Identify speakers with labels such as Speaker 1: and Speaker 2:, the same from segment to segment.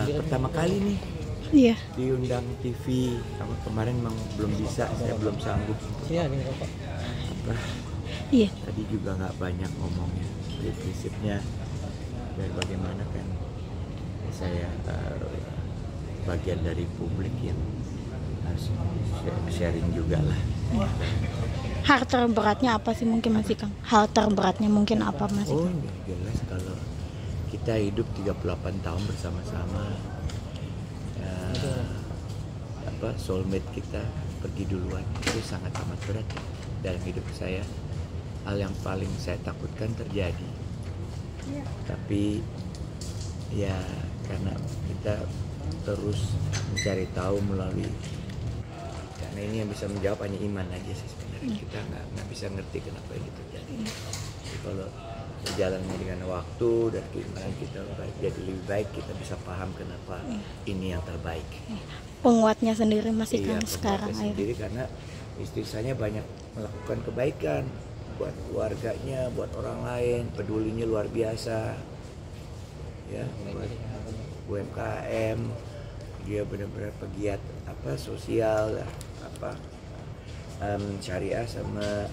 Speaker 1: Pertama kali nih
Speaker 2: Iya.
Speaker 1: diundang TV. Kemarin memang belum bisa, saya belum sanggup. Apa,
Speaker 2: Iya.
Speaker 1: tadi juga nggak banyak ngomongnya, prinsipnya dan bagaimana kan saya bagian dari publik yang harus sharing juga lah.
Speaker 2: Hal terberatnya apa sih mungkin Mas Ikang? Hal terberatnya mungkin apa Mas
Speaker 1: Oh,
Speaker 2: Ikang?
Speaker 1: ini jelas kalau kita hidup 38 tahun bersama-sama, soulmate kita pergi duluan, itu sangat amat berat ya, dalam hidup saya. Hal yang paling saya takutkan terjadi, tapi ya karena kita terus mencari tahu melalui, karena ini yang bisa menjawab hanya iman aja sih sebenarnya. Kita nggak bisa ngerti kenapa ini terjadi. Jadi kalau berjalannya dengan waktu dan keimanan kita jadi lebih baik, kita bisa paham kenapa ini yang terbaik.
Speaker 2: Penguatnya sendiri Mas Ikang
Speaker 1: Iya,
Speaker 2: sekarang
Speaker 1: sendiri karena istri saya banyak melakukan kebaikan buat keluarganya, buat orang lain, pedulinya luar biasa. Ya, buat UMKM, dia benar-benar pegiat sosial, syariah sama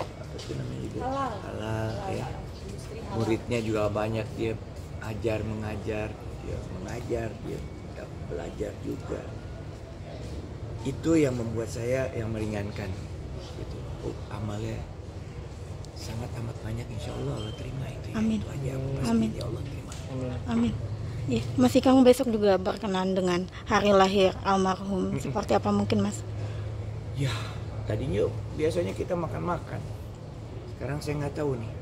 Speaker 1: apa itu namanya juga halal ya. Muridnya juga banyak, dia mengajar, dia belajar juga. Itu yang membuat saya yang meringankan gitu. Amalnya sangat amat banyak, insya Allah Allah terima itu ya.
Speaker 2: Amin.
Speaker 1: Itu aja pasti
Speaker 2: Amin.
Speaker 1: ya Allah terima.
Speaker 2: Amin. Iya. Mas Ikang besok juga berkenan dengan hari lahir almarhum. Seperti apa mungkin Mas?
Speaker 1: Ya, tadinya biasanya kita makan-makan. Sekarang saya nggak tahu nih.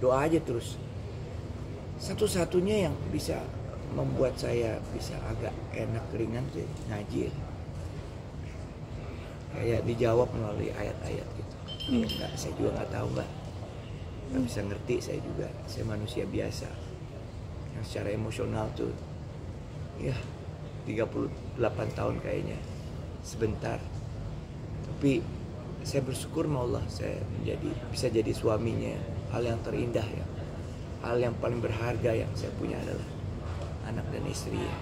Speaker 1: Doa aja terus. Satu-satunya yang bisa membuat saya bisa agak enak ringan sih ngaji. Kayak dijawab melalui ayat-ayat gitu. Enggak, saya juga nggak tahu nggak bisa ngerti, saya manusia biasa yang secara emosional tuh ya 38 tahun kayaknya sebentar, tapi saya bersyukur sama Allah saya bisa jadi suaminya. Hal yang terindah ya, hal yang paling berharga yang saya punya adalah anak dan istri ya.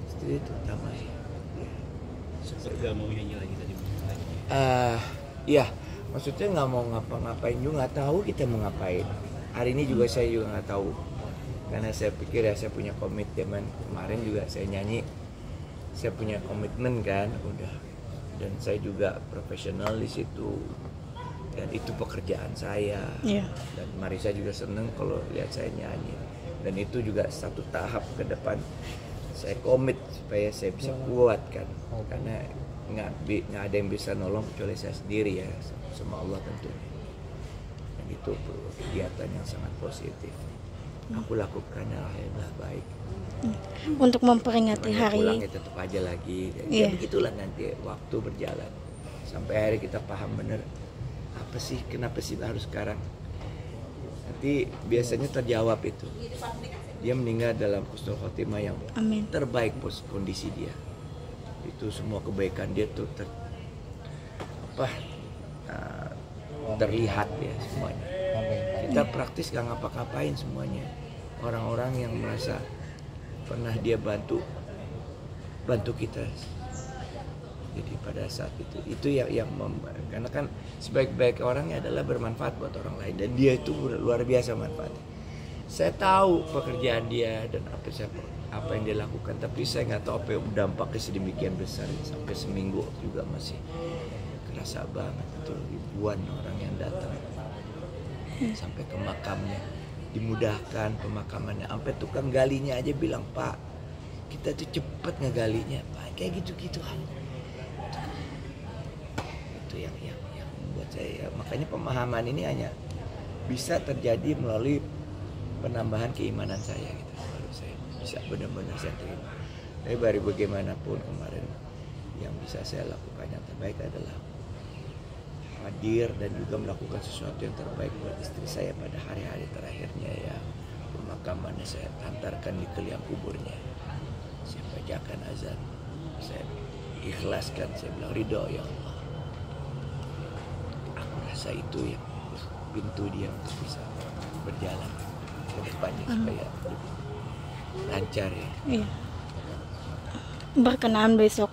Speaker 1: Istri itu utama ya.
Speaker 3: Surga mau nyanyi lagi tadi.
Speaker 1: Ya, maksudnya nggak mau ngapa-ngapain juga, nggak tahu kita mau ngapain. Hari ini juga saya juga nggak tahu, karena saya pikir ya saya punya komitmen. Kemarin juga saya nyanyi, saya punya komitmen kan, udah. Dan saya juga profesional di situ, dan itu pekerjaan saya.
Speaker 2: Iya.
Speaker 1: Dan Marisa juga seneng kalau lihat saya nyanyi. Dan itu juga satu tahap ke depan. Saya komit supaya saya bisa kuat kan, karena nggak ada yang bisa nolong kecuali saya sendiri ya, sama Allah tentunya. Dan itu kegiatan yang sangat positif. Aku lakukan alhamdulillah baik.
Speaker 2: Untuk memperingati
Speaker 1: Cuman
Speaker 2: hari
Speaker 1: pulang ya tetap aja lagi. Ya begitulah nanti waktu berjalan sampai hari kita paham bener apa sih, kenapa sih harus sekarang. Nanti biasanya terjawab itu. Dia meninggal dalam husnul khotimah yang
Speaker 2: Amin.
Speaker 1: terbaik kondisi dia. Itu semua kebaikan dia tuh terlihat ya semuanya. Kita praktis gak ngapa-ngapain semuanya. Orang-orang yang merasa pernah dia bantu kita. Jadi pada saat itu yang karena kan sebaik-baik orangnya adalah bermanfaat buat orang lain, dan dia itu luar biasa manfaatnya. Saya tahu pekerjaan dia dan apa yang dia lakukan, tapi saya nggak tahu apa yang dampaknya sedemikian besar. Sampai seminggu juga masih kerasa banget itu, ribuan orang yang datang sampai ke makamnya, dimudahkan pemakamannya, sampai tukang galinya aja bilang, Pak, kita tuh cepet ngegalinya, Pak, kayak gitu-gitu. Itu yang membuat saya, makanya pemahaman ini hanya bisa terjadi melalui penambahan keimanan saya gitu, baru saya bisa benar-benar saya terima. Tapi baru bagaimanapun kemarin yang bisa saya lakukan yang terbaik adalah hadir dan juga melakukan sesuatu yang terbaik buat istri saya pada hari-hari terakhirnya ya. Pemakamannya saya antarkan di ke liang kuburnya, saya bacakan azan, saya ikhlaskan, saya bilang ridho ya Allah. Aku rasa itu yang pintu dia untuk bisa berjalan ke depannya supaya lebih lancar ya.
Speaker 2: Iya. Berkenaan besok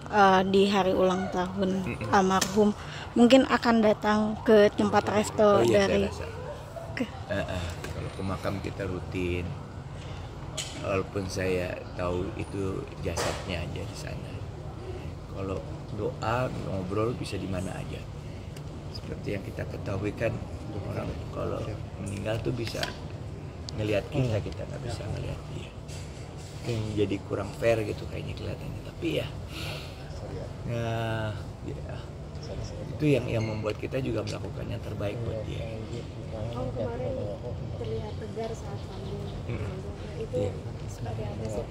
Speaker 2: di hari ulang tahun almarhum, mungkin akan datang ke tempat resto
Speaker 1: Iya,
Speaker 2: dari
Speaker 1: saya rasa. Kalau ke makam kita rutin, walaupun saya tahu itu jasadnya aja di sana. Kalau doa ngobrol bisa di mana aja. Seperti yang kita ketahui kan, orang kalau meninggal tuh bisa ngelihat kita nggak bisa ngelihat dia. Jadi kurang fair gitu kayaknya kelihatannya. Tapi ya, itu yang membuat kita juga melakukan yang terbaik buat dia.
Speaker 4: Kemarin terlihat tegar saat kamu itu seperti apa sih?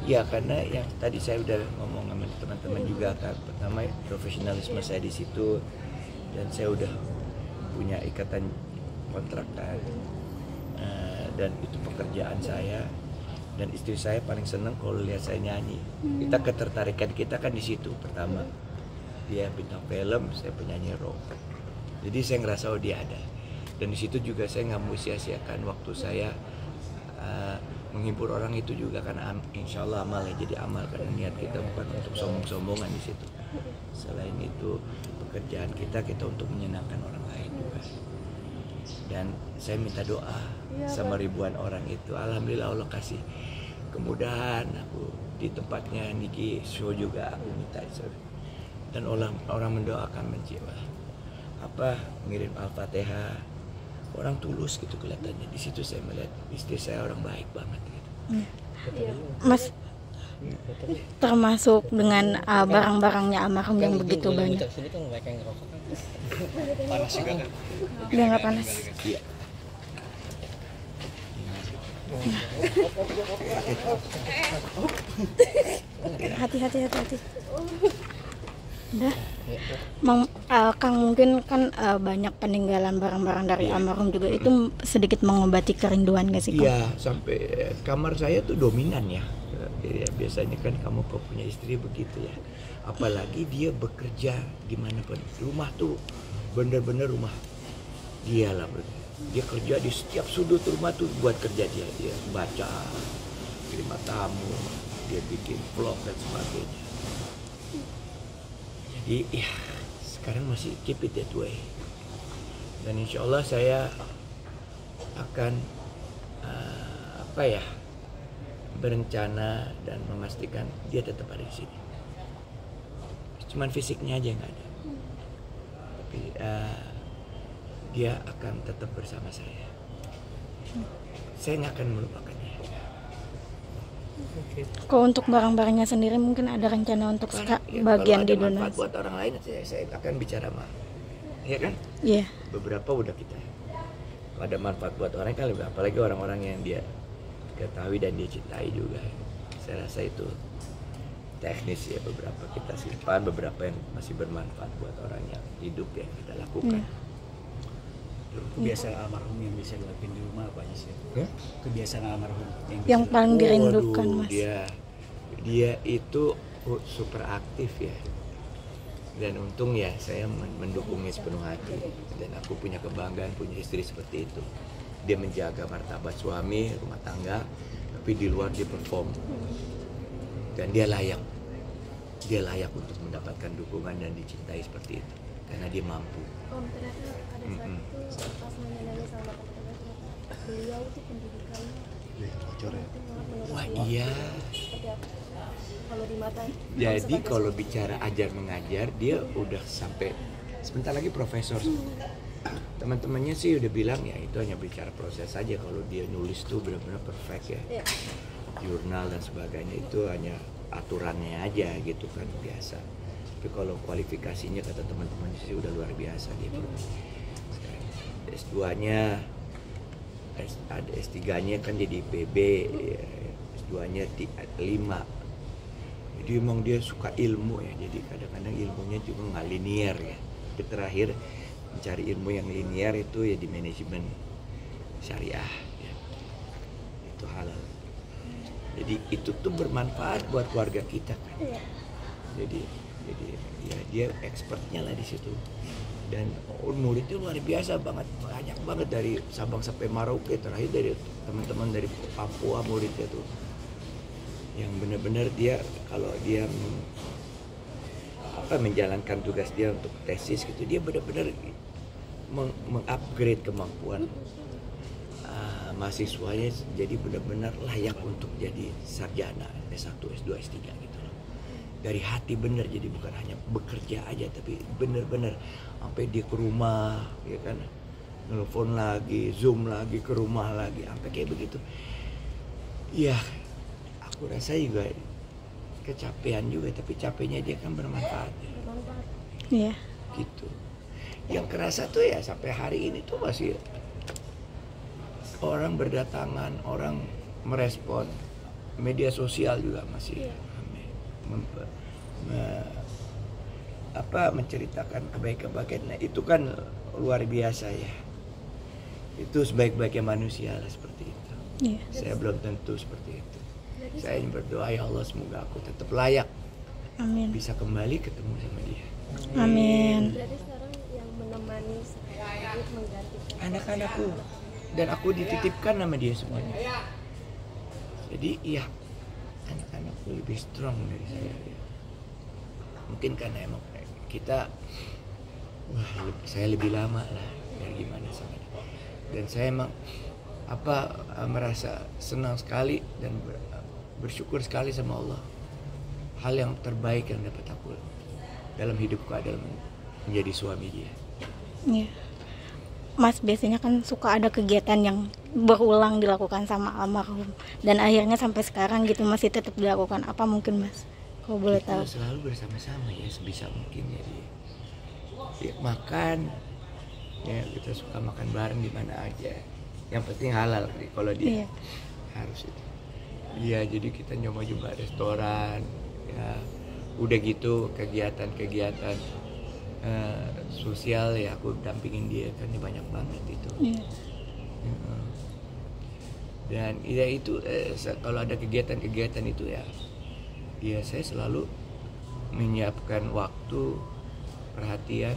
Speaker 1: Ya karena yang tadi saya udah ngomong sama teman-teman juga kan, pertama profesionalisme saya di situ, dan saya udah punya ikatan kontrak kan, dan itu pekerjaan saya, dan istri saya paling seneng kalau lihat saya nyanyi. Kita ketertarikan kita kan di situ. Pertama dia bintang film, saya penyanyi rock, jadi saya ngerasa oh dia ada. Dan di situ juga saya nggak mau sia-siakan waktu saya menghibur orang itu juga karena insya Allah amal ya, jadi amal karena niat kita bukan untuk sombong-sombongan di situ. Selain itu pekerjaan kita untuk menyenangkan orang lain juga. Dan saya minta doa sama ribuan orang itu. Alhamdulillah Allah kasih kemudahan aku di tempatnya Niki show juga aku minta itu. Dan orang mendoakan menjiwa ngirim Al-Fatihah, orang tulus gitu kelihatannya. Di situ saya melihat istri saya orang baik banget gitu.
Speaker 2: Mas, termasuk dengan barang-barangnya almarhum yang begitu banyak.
Speaker 3: Panas juga kan?
Speaker 2: Dia nggak panas.
Speaker 1: Iya.
Speaker 2: Hati-hati. Udah. Kang mungkin kan banyak peninggalan barang-barang dari almarhum juga, itu sedikit mengobati kerinduan gak sih Kang?
Speaker 1: Iya, sampai kamar saya tuh dominan ya. Ya biasanya kan kamu kok punya istri begitu ya. Apalagi dia bekerja dimanapun. Rumah tuh bener-bener rumah dia lah. Dia kerja di setiap sudut rumah tuh buat kerja dia. Dia baca, kirim tamu, dia bikin vlog dan sebagainya. Jadi ya sekarang masih keep it that way. Dan insya Allah saya akan berencana dan memastikan dia tetap ada di sini. Cuman fisiknya aja nggak ada. Tapi dia akan tetap bersama saya. Saya nggak akan melupakannya.
Speaker 2: Kalau untuk barang-barangnya sendiri mungkin ada rencana untuk bagian
Speaker 1: Kalau ada
Speaker 2: didonasi.
Speaker 1: manfaat buat orang lain saya akan bicara sama, ya kan?
Speaker 2: Iya.
Speaker 1: Beberapa udah kita. Kalau ada manfaat buat orang kan lebih, apalagi orang-orang yang dia ketahui dan dia cintai juga. Saya rasa itu teknis ya, beberapa kita simpan, beberapa yang masih bermanfaat buat orang yang hidup ya kita lakukan.
Speaker 3: Kebiasaan almarhum yang bisa dilakukan di rumah apa aja sih?
Speaker 1: Ya?
Speaker 3: Kebiasaan almarhum
Speaker 2: Yang paling dirindukan
Speaker 1: Waduh,
Speaker 2: Mas.
Speaker 1: dia itu super aktif ya. Dan untung ya saya mendukungnya sepenuh hati. Dan aku punya kebanggaan punya istri seperti itu. Dia menjaga martabat suami, rumah tangga, tapi di luar dia perform. Dan dia layak. Dia layak untuk mendapatkan dukungan dan dicintai seperti itu. Karena dia mampu.
Speaker 4: Ternyata ada saat itu pas nanya-nanya sama teman-teman, beliau tuh pendidikannya
Speaker 1: Wah iya.
Speaker 4: seperti apa? Kalau di mata
Speaker 1: Jadi kalau bicara ajar mengajar, dia udah sampai sebentar lagi profesor. Teman-temannya sih udah bilang ya itu hanya bicara proses saja. Kalau dia nulis tuh benar-benar perfect ya. Jurnal dan sebagainya itu hanya aturannya aja gitu kan, biasa. Tapi kalau kualifikasinya kata teman-teman sih udah luar biasa gitu. S2-nya ada S3-nya kan jadi PB, S2-nya 5. Jadi emang dia suka ilmu ya, jadi kadang-kadang ilmunya juga nggak linear ya. Tapi terakhir mencari ilmu yang linear itu ya di manajemen syariah ya. Itu halal. Jadi itu tuh bermanfaat buat keluarga kita kan. Jadi ya dia expertnya lah di situ. Dan muridnya luar biasa banget, banyak banget dari Sabang sampai Merauke, terakhir dari teman-teman dari Papua muridnya tuh. yang benar-benar dia kalau dia menjalankan tugas dia untuk tesis gitu, dia benar-benar mengupgrade kemampuan mahasiswanya jadi benar-benar layak untuk jadi sarjana S1, S2, S3 gitu loh. Dari hati bener, jadi bukan hanya bekerja aja tapi bener-bener sampai dia ke rumah ya kan, nelfon lagi, zoom lagi ke rumah lagi, sampai kayak begitu. Ya aku rasa juga kecapean juga, tapi capeknya dia kan bermanfaat ya.
Speaker 2: Iya.
Speaker 1: Gitu. Yang kerasa tuh ya sampai hari ini tuh masih orang berdatangan, orang merespon, media sosial juga masih menceritakan kebaikan-kebaikan. Nah, itu kan luar biasa ya. Itu sebaik-baiknya manusia lah seperti itu.
Speaker 2: Iya.
Speaker 1: Saya belum tentu seperti itu. Saya ingin berdoa ya Allah semoga aku tetap layak
Speaker 2: Amin.
Speaker 1: bisa kembali ketemu sama dia.
Speaker 2: Amin.
Speaker 4: Jadi sekarang yang menemani saya menggantikan
Speaker 1: Anak-anakku, dan aku dititipkan sama dia semuanya. Jadi iya, anak-anakku lebih strong dari saya. Mungkin karena emang kita, saya lebih lama lah dari gimana sama dia. Dan saya emang merasa senang sekali dan bersyukur sekali sama Allah. Hal yang terbaik yang dapat aku dalam hidupku adalah menjadi suami dia.
Speaker 2: Iya. Mas, biasanya kan suka ada kegiatan yang berulang dilakukan sama almarhum dan akhirnya sampai sekarang gitu masih tetap dilakukan. Apa mungkin Mas? Kalau boleh
Speaker 1: Kita
Speaker 2: tahu.
Speaker 1: selalu bersama-sama ya sebisa mungkin jadi ya, makan ya, kita suka makan bareng di mana aja. Yang penting halal kalau dia harus itu. Iya, jadi kita nyoba restoran ya. Udah gitu kegiatan-kegiatan sosial ya aku dampingin dia kan banyak banget itu. Dan ya itu kalau ada kegiatan-kegiatan itu ya saya selalu menyiapkan waktu, perhatian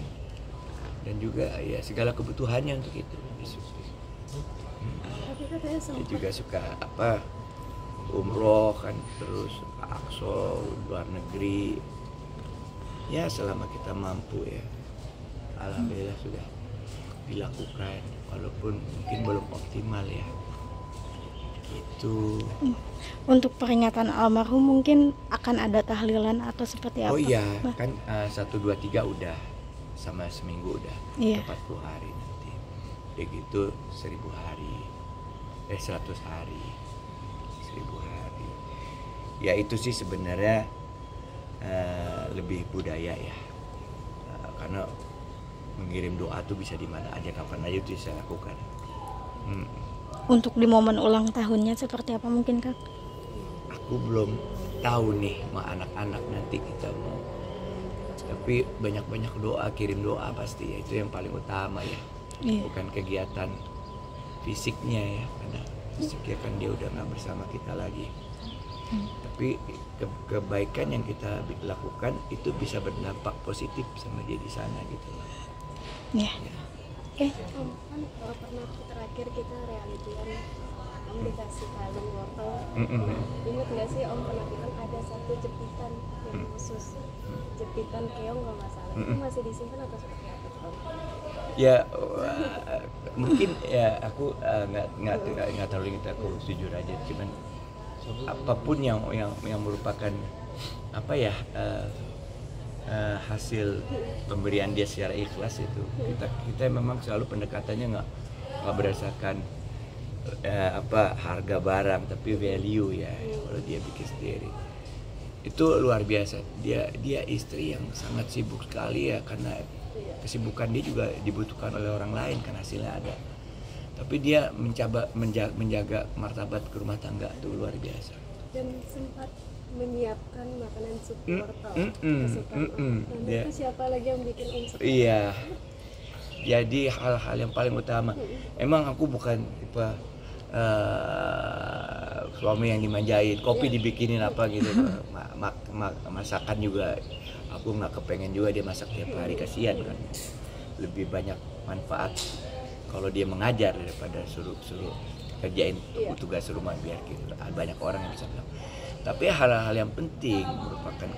Speaker 1: dan juga ya segala kebutuhannya untuk itu.
Speaker 4: tapi katanya
Speaker 1: Dia
Speaker 4: sempat
Speaker 1: juga suka umroh kan, terus Aqsa, luar negeri. Ya selama kita mampu ya, alhamdulillah sudah dilakukan, walaupun mungkin belum optimal ya. Gitu.
Speaker 2: Untuk peringatan almarhum mungkin akan ada tahlilan atau seperti apa?
Speaker 1: Oh iya,
Speaker 2: Bah?
Speaker 1: kan 1, 2, 3 udah, sama seminggu udah,
Speaker 2: Iya.
Speaker 1: 40 hari nanti. Udah gitu 1000 hari, 100 hari, 1000 hari. Ya itu sih sebenarnya lebih budaya ya, karena mengirim doa tuh bisa di mana aja, kapan aja itu bisa lakukan.
Speaker 2: Untuk di momen ulang tahunnya seperti apa mungkin Kak?
Speaker 1: Aku belum tahu nih sama anak-anak nanti kita mau, tapi banyak-banyak doa, kirim doa pasti ya, itu yang paling utama ya.
Speaker 2: Iya.
Speaker 1: Bukan kegiatan fisiknya ya, karena fisiknya kan dia udah nggak bersama kita lagi. Tapi kebaikan yang kita lakukan itu bisa berdampak positif sama dia di sana gitu.
Speaker 2: Iya. Oke.
Speaker 4: Om kan pernah terakhir kita realityan Om dikasih kalung wortel. Ingat nggak sih Om pernah bilang ada satu jepitan yang khusus, jepitan keong kalau nggak salah. Itu masih disimpan atau seperti apa Om?
Speaker 1: Ya mungkin ya aku nggak terlalu ingat, aku jujur aja, cuman apapun yang merupakan apa ya hasil pemberian dia secara ikhlas itu, kita memang selalu pendekatannya nggak berdasarkan harga barang, tapi value ya. Kalau dia bikin sendiri itu luar biasa. Dia istri yang sangat sibuk sekali ya, karena kesibukan dia juga dibutuhkan oleh orang lain kan, hasilnya ada. Tapi dia menjaga martabat ke rumah tangga itu luar biasa.
Speaker 4: Dan sempat menyiapkan makanan sup wortel kesukaan Om. Dan itu siapa lagi yang bikin Om suka?
Speaker 1: Iya. Jadi hal-hal yang paling utama. Emang aku bukan tipe suami yang dimanjain, kopi dibikinin apa gitu. Masakan juga aku nggak kepengen juga dia masak tiap hari, kasihan kan. Lebih banyak manfaat kalau dia mengajar daripada suruh kerjain tugas rumah, biar gitu. Banyak orang yang bisa bilang. Tapi hal-hal yang penting merupakan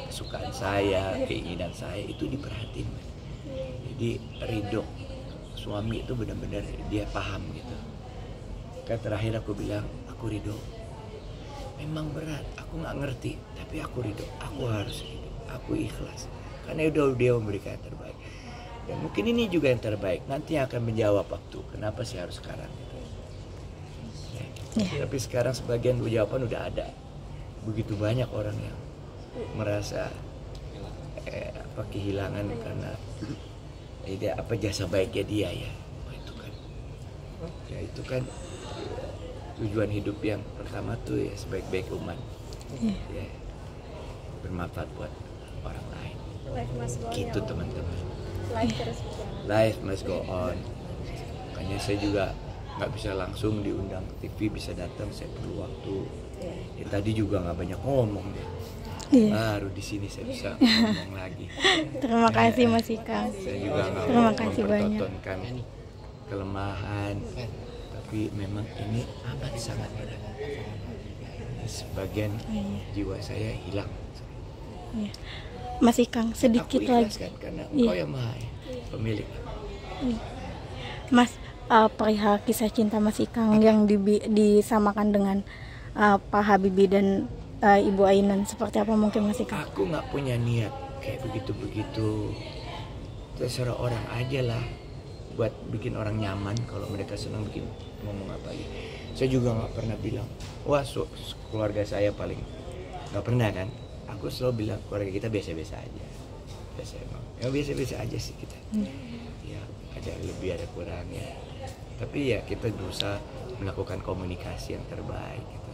Speaker 1: kesukaan saya, keinginan saya itu diperhatiin, Mas. Jadi ridho suami itu benar-benar dia paham gitu. Kayak terakhir aku bilang, aku ridho. Memang berat, aku nggak ngerti, tapi aku ridho. Aku harus ridho, aku ikhlas. Karena udah dia memberikan yang terbaik. Dan mungkin ini juga yang terbaik. Nanti yang akan menjawab waktu. Kenapa sih harus sekarang? Gitu. Ya. Tapi sekarang sebagian jawaban udah ada. Begitu banyak orang yang merasa kehilangan karena jasa baiknya dia ya. Itu kan tujuan hidup yang pertama tuh ya sebaik-baik umat. Ya, bermanfaat buat orang lain. Gitu teman-teman. Life must go on. Makanya saya juga nggak bisa langsung diundang ke TV, bisa datang, saya perlu waktu. Ya, tadi juga nggak banyak ngomong deh. Baru di sini saya bisa ngomong lagi.
Speaker 2: Terima kasih Mas Ikang.
Speaker 1: Saya juga nggak
Speaker 2: Terima kasih banyak.
Speaker 1: mempertontonkan kelemahan, tapi memang ini amat sangat berat. Sebagian jiwa saya hilang.
Speaker 2: Iya. Mas Ikang, sedikit
Speaker 1: aku
Speaker 2: lagi.
Speaker 1: Kan, karena engkau yang maha pemilik.
Speaker 2: Mas, perihal kisah cinta Mas Ikang yang disamakan dengan Pak Habibie dan Ibu Ainun, seperti apa mungkin Mas Ikang?
Speaker 1: Aku nggak punya niat kayak begitu-begitu. Terserah orang aja lah, buat bikin orang nyaman. Kalau mereka senang bikin ngomong apa aja. Saya juga nggak pernah bilang, wah keluarga saya paling, nggak pernah kan. Aku selalu bilang keluarga kita biasa-biasa aja. Biasa aja sih kita. Ya ada lebih ada kurangnya. Tapi ya kita berusaha melakukan komunikasi yang terbaik gitu.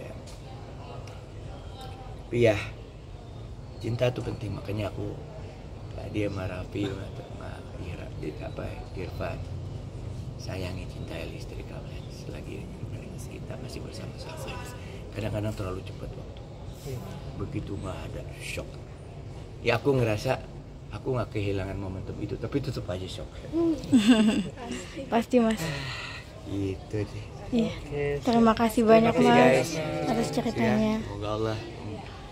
Speaker 1: Ya. Tapi ya cinta itu penting, makanya aku dia sama Raffi sama Irfan sayangi, cintai istri kalian selagi kita masih bersama-sama. Kadang-kadang terlalu cepat waktu, begitu nggak ada shock. Ya aku ngerasa aku nggak kehilangan momentum itu, tapi tetap aja shock.
Speaker 2: Pasti Mas.
Speaker 1: Itu deh.
Speaker 2: Iya. Terima kasih banyak
Speaker 1: kasih,
Speaker 2: Mas
Speaker 1: guys.
Speaker 2: atas ceritanya.
Speaker 1: Semoga Allah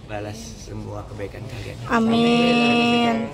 Speaker 1: balas semua kebaikan kalian.
Speaker 2: Amin.